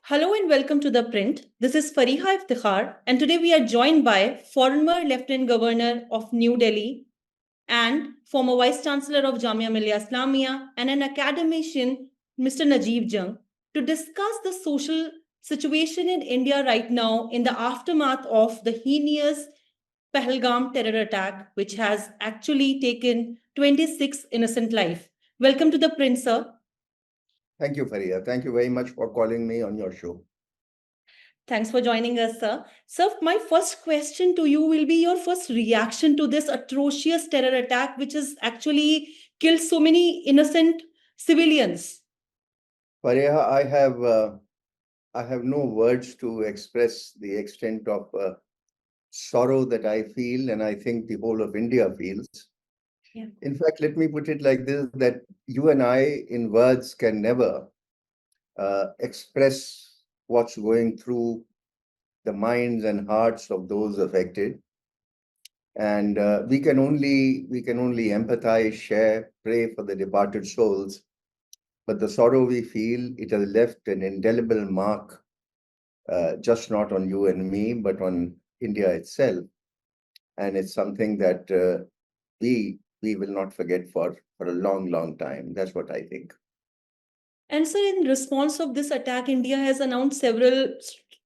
Hello and welcome to ThePrint. This is Fareeha Iftikhar, and today we are joined by former Lieutenant Governor of New Delhi and former Vice Chancellor of Jamia Millia Islamia and an academician, Mr. Najeeb Jung, to discuss the social situation in India right now in the aftermath of the heinous Pahalgam terror attack, which has actually taken 26 innocent lives. Welcome to ThePrint, sir. Thank you, Fareeha. Thank you very much for calling me on your show. Thanks for joining us, sir. Sir, my first question to you will be your first reaction to this atrocious terror attack, which has actually killed so many innocent civilians. Fareeha, I have no words to express the extent of sorrow that I feel, and I think the whole of India feels. Yeah. In fact, let me put it like this, that you and I in words can never express what's going through the minds and hearts of those affected. And we can only empathize, share, pray for the departed souls. But the sorrow we feel, it has left an indelible mark, just not on you and me, but on India itself. And it's something that we will not forget for a long, long time. That's what I think. And sir, in response of this attack, India has announced several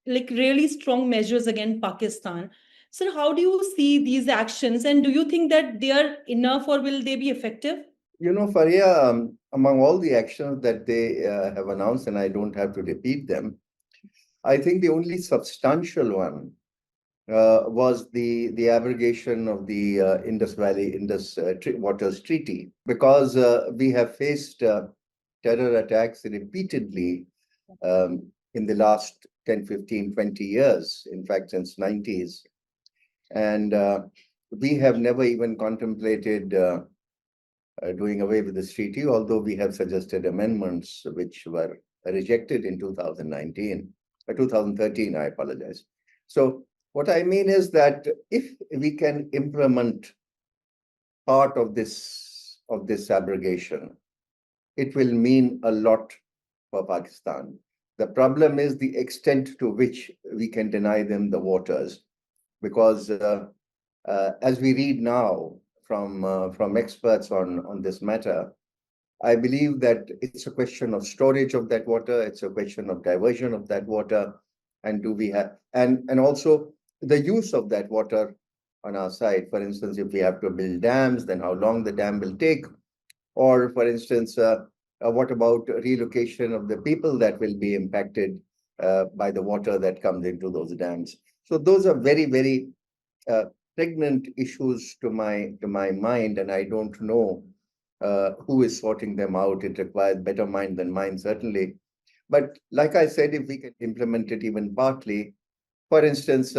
really strong measures against Pakistan. Sir, how do you see these actions, and do you think that they are enough or will they be effective? You know, Faria, among all the actions that they have announced, and I don't have to repeat them, I think the only substantial one was the abrogation of the Indus Waters Treaty, because we have faced terror attacks repeatedly in the last 10, 15, 20 years, in fact, since 90s. And we have never even contemplated doing away with this treaty, although we have suggested amendments which were rejected in 2019, 2013, I apologize. So what I mean is that if we can implement part of this abrogation, it will mean a lot for Pakistan. The problem is the extent to which we can deny them the waters, because as we read now from experts on this matter, I believe that it's a question of storage of that water, it's a question of diversion of that water, and do we have and also the use of that water on our side. For instance, if we have to build dams, then how long the dam will take, or for instance, what about relocation of the people that will be impacted by the water that comes into those dams. So those are very, very pregnant issues to my mind, and I don't know who is sorting them out. It requires better mind than mine, certainly. But like I said, if we can implement it even partly, for instance,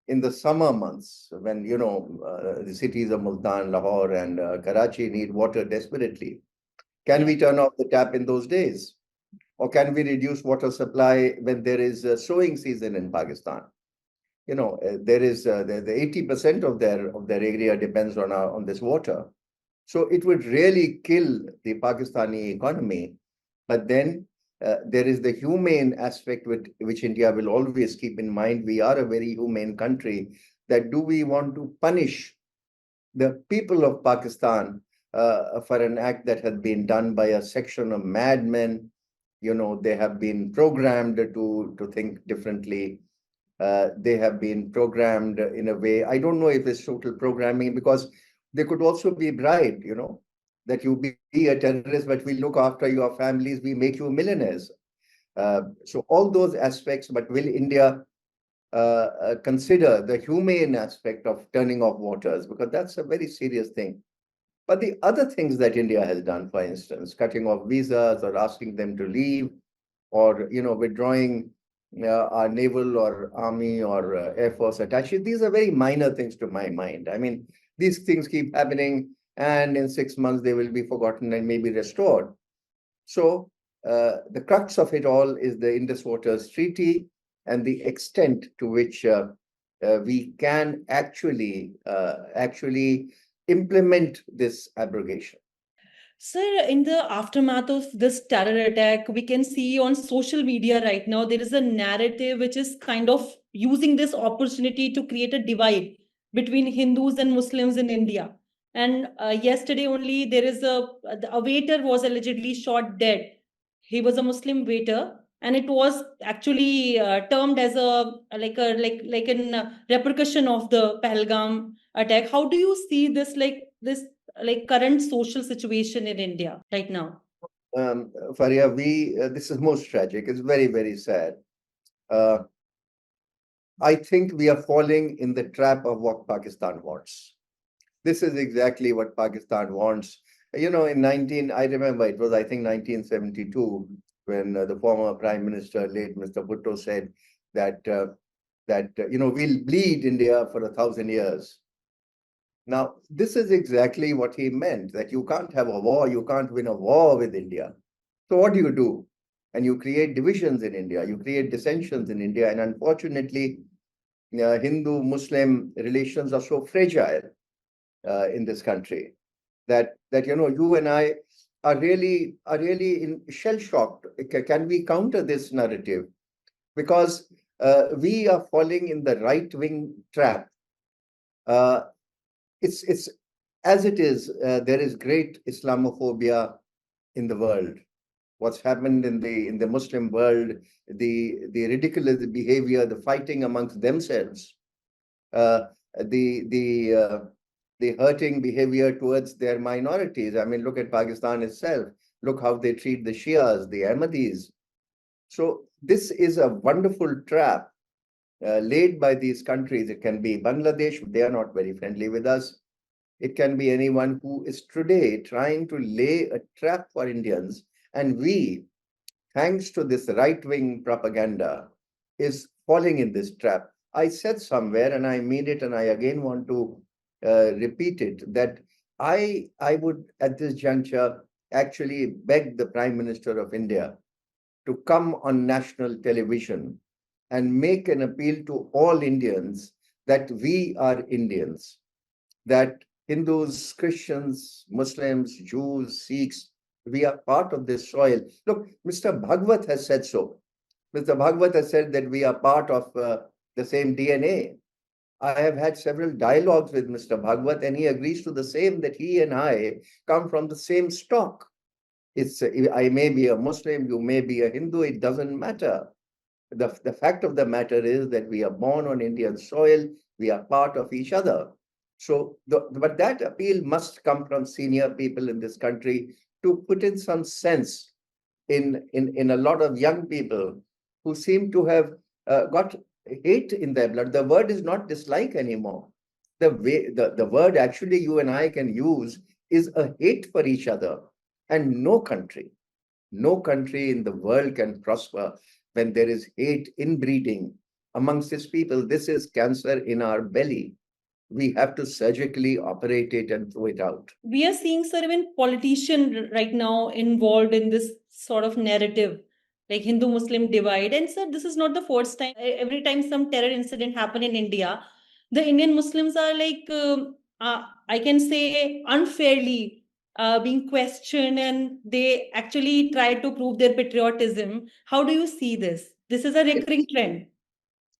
in the summer months, when the cities of Multan, Lahore, and Karachi need water desperately, can we turn off the tap in those days, or can we reduce water supply when there is a sowing season in Pakistan? There is the 80% of their area depends on this water. So it would really kill the Pakistani economy. But then there is the humane aspect which India will always keep in mind. We are a very humane country. That do we want to punish the people of Pakistan for an act that has been done by a section of madmen? They have been programmed to think differently. They have been programmed in a way. I don't know if it's total programming, because they could also be bribed, that you be a terrorist, but we look after your families, we make you millionaires. So all those aspects, but will India consider the humane aspect of turning off waters? Because that's a very serious thing. But the other things that India has done, for instance, cutting off visas or asking them to leave, or withdrawing our naval or army or air force attaches, these are very minor things to my mind. I mean, these things keep happening, and in 6 months they will be forgotten and maybe restored. So the crux of it all is the Indus Waters Treaty and the extent to which we can actually implement this abrogation. Sir, in the aftermath of this terror attack, we can see on social media right now, there is a narrative which is kind of using this opportunity to create a divide between Hindus and Muslims in India. And yesterday only, a waiter was allegedly shot dead. He was a Muslim waiter, and it was actually termed as a like an repercussion of the Pahalgam attack. How do you see this like current social situation in India right now? Faria, this is most tragic. It's very, very sad. Uh, I think we are falling in the trap of what Pakistan wants. This is exactly what Pakistan wants. You know, I remember it was, I think, 1972, when the former Prime Minister, late Mr. Bhutto, said that we'll bleed India for 1,000 years. Now, this is exactly what he meant, that you can't have a war, you can't win a war with India. So what do? And you create divisions in India, you create dissensions in India, and unfortunately, Hindu-Muslim relations are so fragile in this country that you and I are really in shell shocked. Can we counter this narrative? Because we are falling in the right wing trap. Uh, it's as it is. There is great Islamophobia in the world. What's happened in the Muslim world, the ridiculous behavior, the fighting amongst themselves, uh, the the uh, the hurting behavior towards their minorities. I mean, look at Pakistan itself. Look how they treat the Shias, the Ahmadis. So this is a wonderful trap laid by these countries. It can be Bangladesh; they are not very friendly with us. It can be anyone who is today trying to lay a trap for Indians, and we, thanks to this right-wing propaganda, is falling in this trap. I said somewhere, and I mean it, and I again want to repeat it, that I would, at this juncture, actually beg the Prime Minister of India to come on national television and make an appeal to all Indians that we are Indians, that Hindus, Christians, Muslims, Jews, Sikhs, we are part of this soil. Look, Mr. Bhagwat has said so. Mr. Bhagwat has said that we are part of the same DNA. I have had several dialogues with Mr. Bhagwat, and he agrees to the same, that he and I come from the same stock. I may be a Muslim, you may be a Hindu, it doesn't matter. The fact of the matter is that we are born on Indian soil, we are part of each other. So, but that appeal must come from senior people in this country to put in some sense in a lot of young people who seem to have got hate in their blood. The word is not dislike anymore. The word actually you and I can use is a hate for each other. And no country in the world can prosper when there is hate inbreeding amongst its people. This is cancer in our belly. We have to surgically operate it and throw it out. We are seeing, sir, even politician right now involved in this sort of narrative, like Hindu Muslim divide. And sir, this is not the first time. Every time some terror incident happen in India, the Indian Muslims are I can say, unfairly being questioned, and they actually try to prove their patriotism. How do you see this? This is a recurring trend.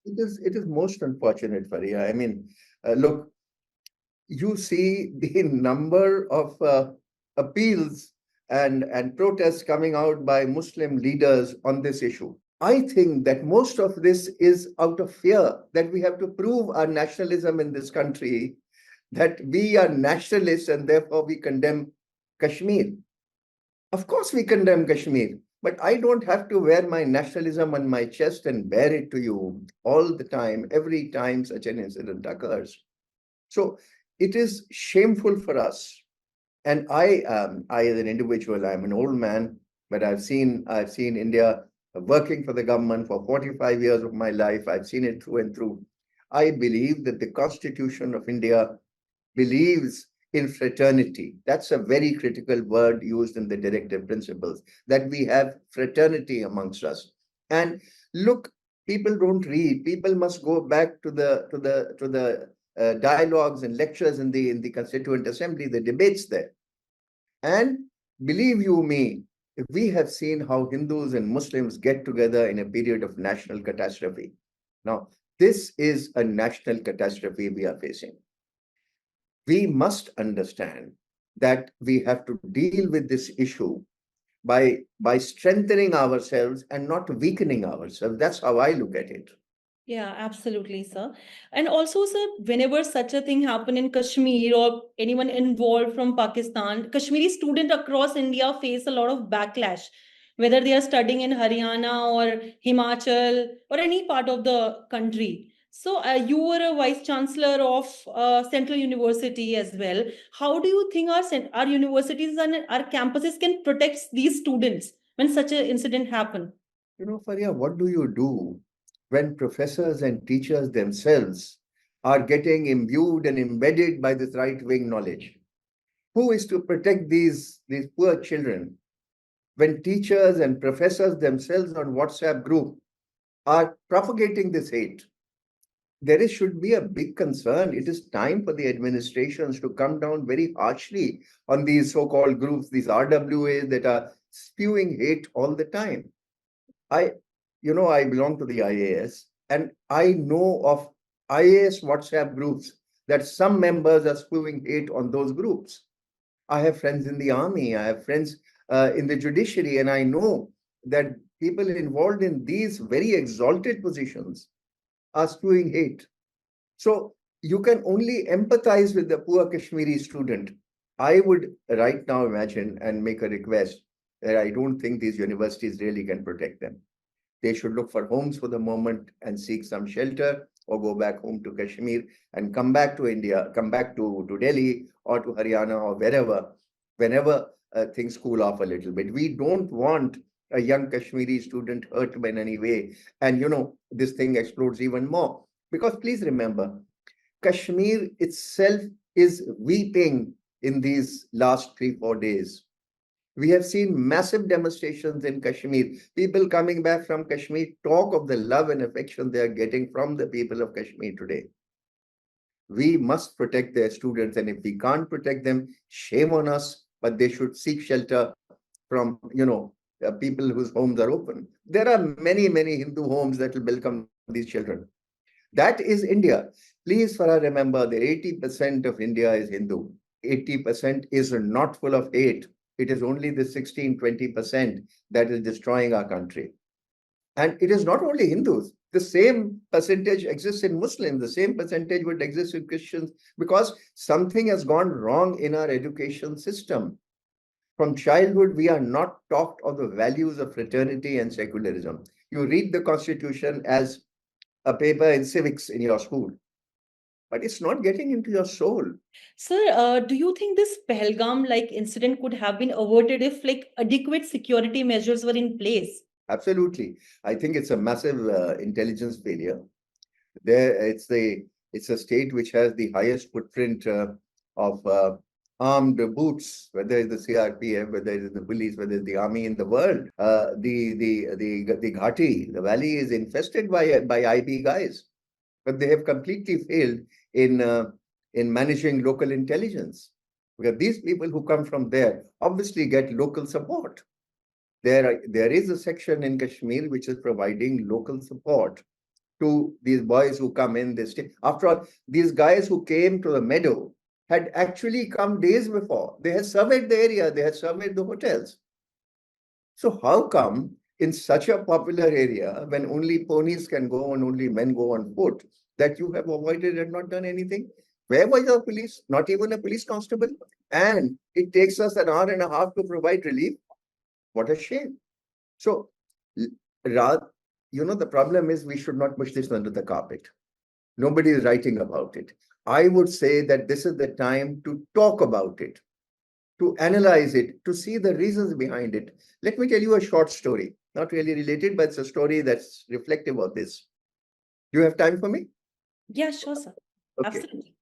It is most unfortunate, Fareeha. I mean, look, you see the number of appeals and protests coming out by Muslim leaders on this issue. I think that most of this is out of fear that we have to prove our nationalism in this country, that we are nationalists and therefore we condemn Kashmir. Of course, we condemn Kashmir, but I don't have to wear my nationalism on my chest and bear it to you all the time, every time such an incident occurs. So it is shameful for us. And I as an individual, I'm an old man, but I've seen India working for the government for 45 years of my life. I've seen it through and through. I believe that the Constitution of India believes in fraternity. That's a very critical word used in the directive principles, that we have fraternity amongst us. And look, people don't read. People must go back to the dialogues and lectures in the Constituent Assembly, the debates there. And believe you me, we have seen how Hindus and Muslims get together in a period of national catastrophe. Now, this is a national catastrophe we are facing. We must understand that we have to deal with this issue by strengthening ourselves and not weakening ourselves. That's how I look at it. Yeah, absolutely, sir. And also, sir, whenever such a thing happen in Kashmir or anyone involved from Pakistan, Kashmiri students across India face a lot of backlash, whether they are studying in Haryana or Himachal or any part of the country. So, you were a vice chancellor of Central University as well. How do you think our universities and our campuses can protect these students when such an incident happen? Faria, what do you do when professors and teachers themselves are getting imbued and embedded by this right-wing knowledge? Who is to protect these poor children when teachers and professors themselves on WhatsApp group are propagating this hate? Should be a big concern. It is time for the administrations to come down very harshly on these so-called groups, these RWAs that are spewing hate all the time. I, I belong to the IAS, and I know of IAS WhatsApp groups that some members are spewing hate on those groups. I have friends in the army, I have friends in the judiciary, and I know that people involved in these very exalted positions are spewing hate. So you can only empathize with the poor Kashmiri student. I would right now imagine and make a request that I don't think these universities really can protect them. They should look for homes for the moment and seek some shelter or go back home to Kashmir and come back to India, come back to Delhi or to Haryana or wherever, whenever things cool off a little bit. We don't want a young Kashmiri student hurt in any way. And, this thing explodes even more. Because please remember, Kashmir itself is weeping in these last 3-4 days. We have seen massive demonstrations in Kashmir. People coming back from Kashmir talk of the love and affection they are getting from the people of Kashmir today. We must protect their students, and if we can't protect them, shame on us, but they should seek shelter from, people whose homes are open. There are many, many Hindu homes that will welcome these children. That is India. Please, Farah, remember that 80% of India is Hindu. 80% is not full of hate. It is only the 16-20% that is destroying our country. And it is not only Hindus. The same percentage exists in Muslims. The same percentage would exist in Christians because something has gone wrong in our education system. From childhood, we are not taught of the values of fraternity and secularism. You read the Constitution as a paper in civics in your school, but it's not getting into your soul. Sir, do you think this Pahalgam like incident could have been averted if like adequate security measures were in place? Absolutely. I think it's a massive intelligence failure. It's a state which has the highest footprint of armed boots, whether it's the CRPF, whether it's the police, whether it's the army in the world. The Ghati, the valley is infested by IB guys, but they have completely failed in managing local intelligence, because these people who come from there obviously get local support. There is a section in Kashmir which is providing local support to these boys who come in. After all, these guys who came to the meadow had actually come days before. They had surveyed the area, they had surveyed the hotels. So how come in such a popular area, when only ponies can go and only men go on foot, that you have avoided and not done anything? Where was the police? Not even a police constable. And it takes us an hour and a half to provide relief. What a shame. So, the problem is we should not push this under the carpet. Nobody is writing about it. I would say that this is the time to talk about it, to analyze it, to see the reasons behind it. Let me tell you a short story, not really related, but it's a story that's reflective of this. Do you have time for me? Yeah, sure, sir. Okay. Absolutely.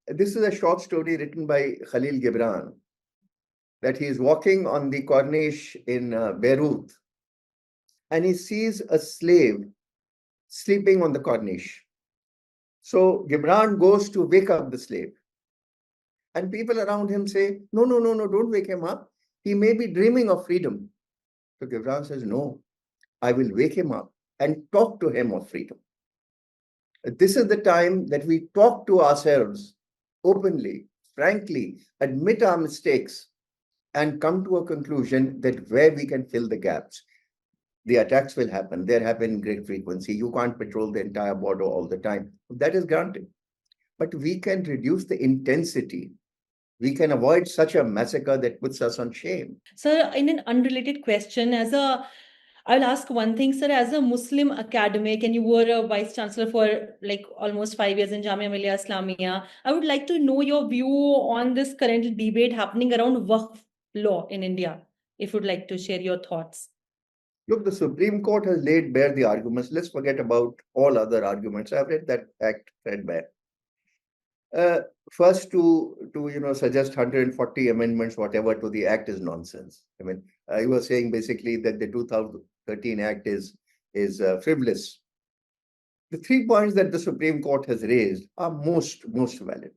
This is a short story written by Khalil Gibran, that he is walking on the Corniche in Beirut, and he sees a slave sleeping on the Corniche. So Gibran goes to wake up the slave. And people around him say, no, no, no, no, don't wake him up. He may be dreaming of freedom. So Gibran says, no, I will wake him up and talk to him of freedom. This is the time that we talk to ourselves openly, frankly, admit our mistakes, and come to a conclusion that where we can fill the gaps. The attacks will happen. They happen in great frequency. You can't patrol the entire border all the time. That is granted. But we can reduce the intensity. We can avoid such a massacre that puts us on shame. Sir, in an unrelated question, I'll ask one thing, sir. As a Muslim academic, and you were a vice chancellor for like almost 5 years in Jamia Millia Islamia, I would like to know your view on this current debate happening around Waqf law in India. If you'd like to share your thoughts. Look, the Supreme Court has laid bare the arguments. Let's forget about all other arguments. I've read that act read bare. First, to suggest 140 amendments, whatever, to the act is nonsense. I mean, you were saying basically that the 2013 act is frivolous. The 3 points that the Supreme Court has raised are most valid.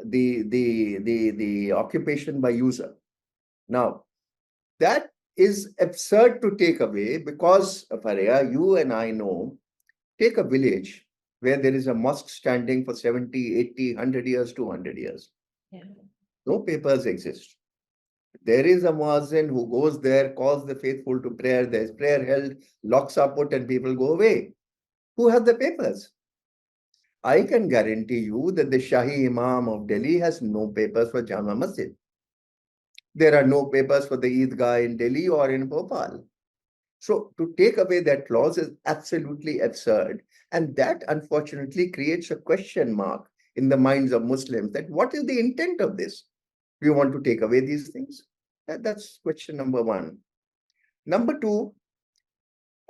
The occupation by user. Now, that is absurd to take away because, Fareeha, you and I know, take a village where there is a mosque standing for 70, 80, 100 years, 200 years. Yeah. No papers exist. There is a muazzin who goes there, calls the faithful to prayer, there's prayer held, locks are put, and people go away. Who has the papers? I can guarantee you that the Shahi Imam of Delhi has no papers for Jama Masjid. There are no papers for the Eidgah in Delhi or in Bhopal. So to take away that clause is absolutely absurd. And that unfortunately creates a question mark in the minds of Muslims that what is the intent of this? Do you want to take away these things? That's question number one. Number two,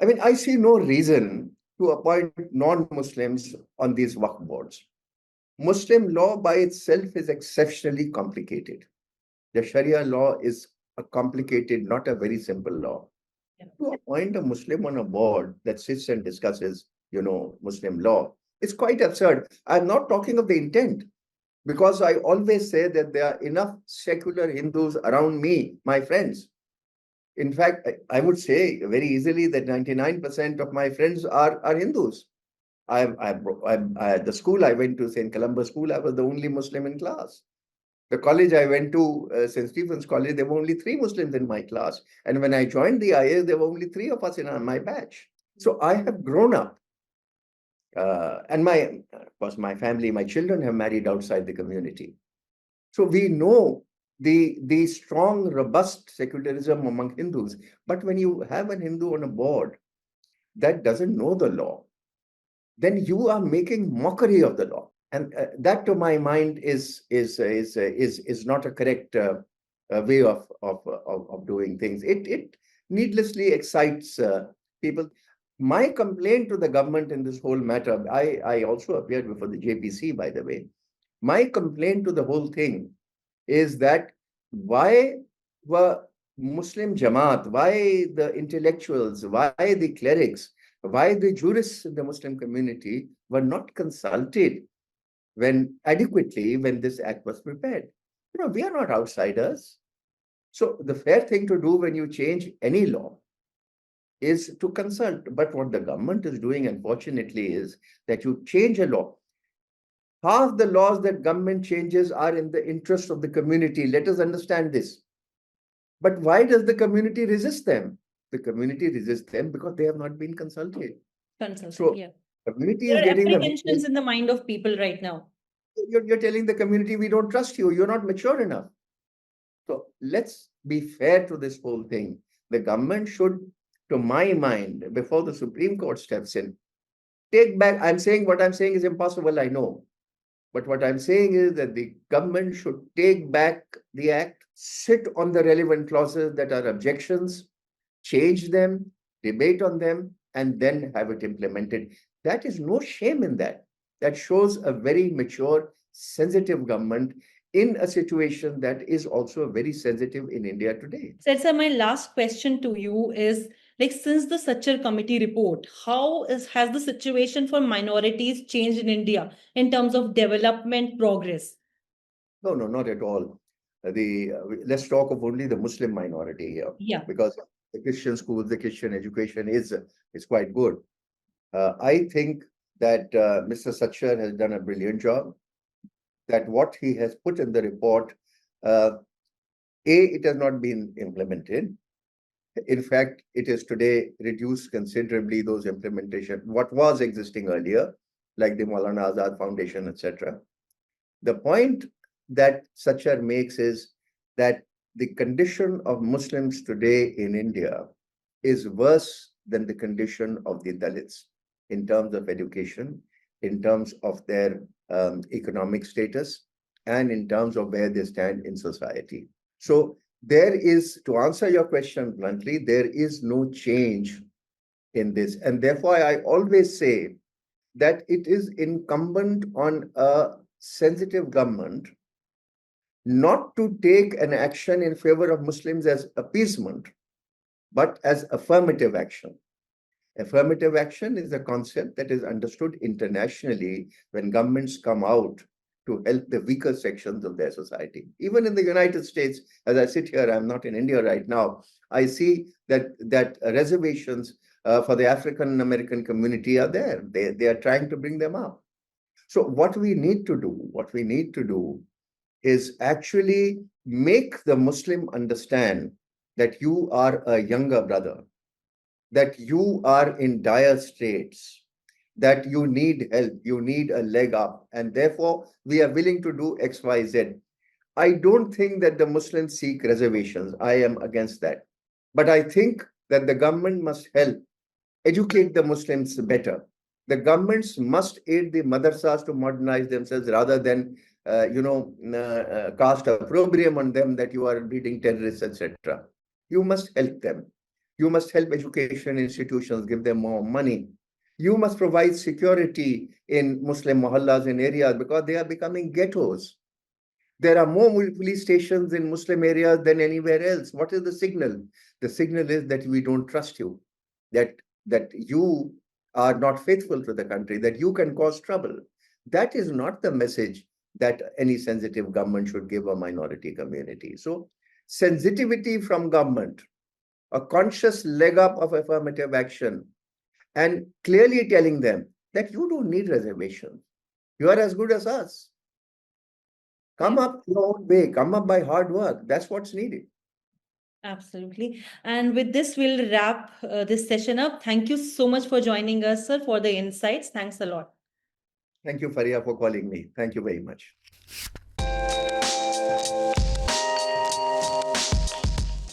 I mean, I see no reason to appoint non-Muslims on these waqf boards. Muslim law by itself is exceptionally complicated. The Sharia law is a complicated, not a very simple law. Yeah. To appoint a Muslim on a board that sits and discusses, Muslim law, it's quite absurd. I'm not talking of the intent, because I always say that there are enough secular Hindus around me, my friends. In fact, I would say very easily that 99% of my friends are Hindus. The school I went to, St. Columba School, I was the only Muslim in class. The college I went to, St. Stephen's College, there were only 3 Muslims in my class. And when I joined the IS, there were only 3 of us in my batch. So I have grown up. And of course, my family, my children have married outside the community. So we know the strong, robust secularism among Hindus. But when you have an Hindu on a board that doesn't know the law, then you are making mockery of the law. And that, to my mind, is not a correct way of doing things. It needlessly excites people. My complaint to the government in this whole matter, I also appeared before the JPC, by the way. My complaint to the whole thing is that why were Muslim Jamaat, why the intellectuals, why the clerics, why the jurists in the Muslim community were not consulted adequately when this act was prepared. We are not outsiders. So the fair thing to do when you change any law is to consult. But what the government is doing, unfortunately, is that you change a law. Half the laws that government changes are in the interest of the community. Let us understand this. But why does the community resist them? The community resists them because they have not been consulted. So yeah. community There is are getting the apprehensions in the mind of people right now. You're telling the community, we don't trust you. You're not mature enough. So let's be fair to this whole thing. The government should, to my mind, before the Supreme Court steps in, take back. What I'm saying is impossible, I know. But what I'm saying is that the government should take back the act, sit on the relevant clauses that are objections, change them, debate on them, and then have it implemented. That is no shame in that. That shows a very mature, sensitive government in a situation that is also very sensitive in India today. Sir, my last question to you is, like, since the Sachar committee report, has the situation for minorities changed in India in terms of development progress? No, not at all. let's talk of only the Muslim minority here, Yeah. because the Christian schools, the Christian education is quite good. I think that Mr. Satchar has done a brilliant job. That what he has put in the report, it has not been implemented. In fact, it is today reduced considerably those implementation, what was existing earlier, like the Maulana Azad Foundation, etc. The point that Satchar makes is that the condition of Muslims today in India is worse than the condition of the Dalits in terms of education, in terms of their economic status, and in terms of where they stand in society. So there is, to answer your question bluntly, there is no change in this. And therefore, I always say that it is incumbent on a sensitive government not to take an action in favor of Muslims as appeasement, but as affirmative action. Affirmative action is a concept that is understood internationally when governments come out to help the weaker sections of their society. Even in the United States, as I sit here, I'm not in India right now, I see that reservations for the African American community are there. They are trying to bring them up. So what we need to do is actually make the Muslim understand that you are a younger brother, that you are in dire straits, that you need help, you need a leg up, and therefore we are willing to do X, Y, Z. I don't think that the Muslims seek reservations. I am against that. But I think that the government must help educate the Muslims better. The governments must aid the madrasas to modernize themselves rather than, cast opprobrium on them that you are breeding terrorists, etc. You must help them. You must help education institutions, give them more money. You must provide security in Muslim mohallas and areas because they are becoming ghettos. There are more police stations in Muslim areas than anywhere else. What is the signal? The signal is that we don't trust you, that you are not faithful to the country, that you can cause trouble. That is not the message that any sensitive government should give a minority community. So sensitivity from government, a conscious leg up of affirmative action, and clearly telling them that you don't need reservations. You are as good as us. Come up your own way, come up by hard work. That's what's needed. Absolutely. And with this, we'll wrap this session up. Thank you so much for joining us, sir, for the insights. Thanks a lot. Thank you, Fareeha, for calling me. Thank you very much.